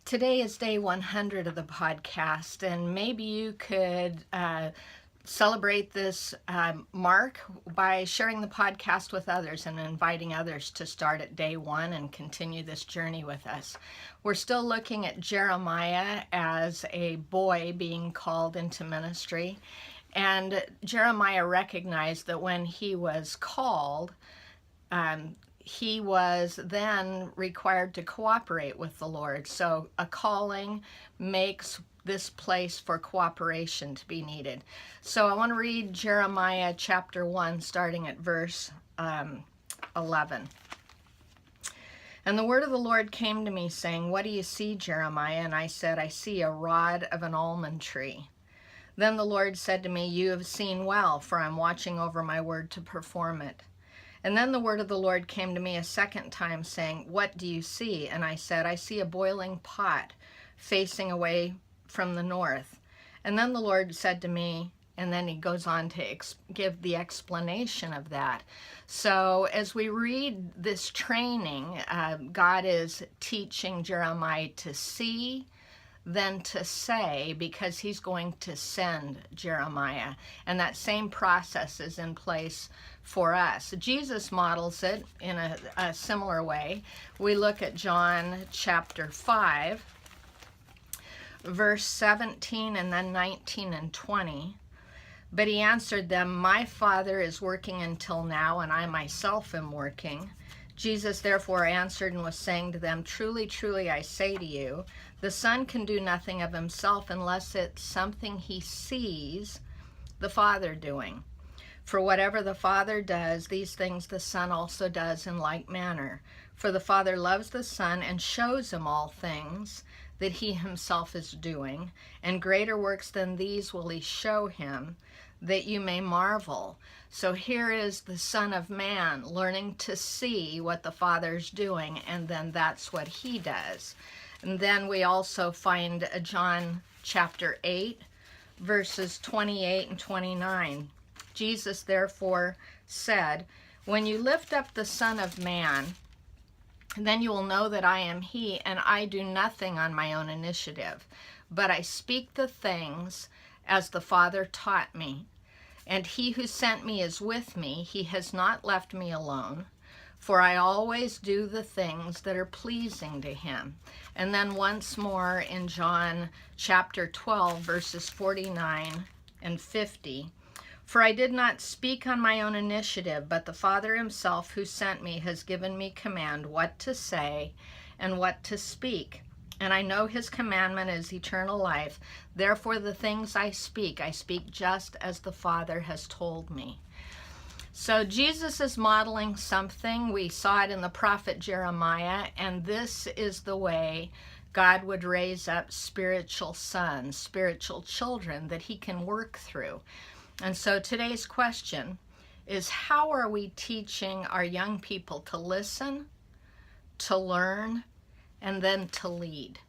Today is day 100 of the podcast, and maybe you could celebrate this mark by sharing the podcast with others and inviting others to start at day 1 and continue this journey with us. We're still looking at Jeremiah as a boy being called into ministry, and Jeremiah recognized that when he was called, he was then required to cooperate with the Lord. So a calling makes this place for cooperation to be needed. So I want to read Jeremiah chapter 1, starting at verse 11. And the word of the Lord came to me, saying, "What do you see, Jeremiah?" And I said, "I see a rod of an almond tree." Then the Lord said to me, "You have seen well, for I'm watching over my word to perform it." And then the word of the Lord came to me a second time, saying, "What do you see?" And I said, "I see a boiling pot facing away from the north." And then the Lord said to me, and then he goes on to give the explanation of that. So as we read this training, God is teaching Jeremiah to see, then to say, because he's going to send Jeremiah. And that same process is in place for us. Jesus models it in a similar way. We look at John chapter 5, verse 17 and then 19 and 20. But he answered them, "My Father is working until now, and I myself am working." Jesus therefore answered and was saying to them, "Truly, truly, I say to you, the Son can do nothing of himself unless it's something he sees the Father doing. For whatever the Father does, these things the Son also does in like manner. For the Father loves the Son and shows him all things that he himself is doing, and greater works than these will he show him, that you may marvel." So here is the Son of Man learning to see what the Father's doing, and then that's what he does. And then we also find John chapter 8, verses 28 and 29. Jesus therefore said, "When you lift up the Son of Man, then you will know that I am he, and I do nothing on my own initiative, but I speak the things as the Father taught me. And he who sent me is with me. He has not left me alone, for I always do the things that are pleasing to him." And then once more in John chapter 12, verses 49 and 50. "For I did not speak on my own initiative, but the Father himself who sent me has given me command what to say and what to speak. And I know his commandment is eternal life. Therefore the things I speak just as the Father has told me." So Jesus is modeling something. We saw it in the prophet Jeremiah, and this is the way God would raise up spiritual sons, spiritual children that he can work through. And so today's question is, how are we teaching our young people to listen, to learn, and then to lead?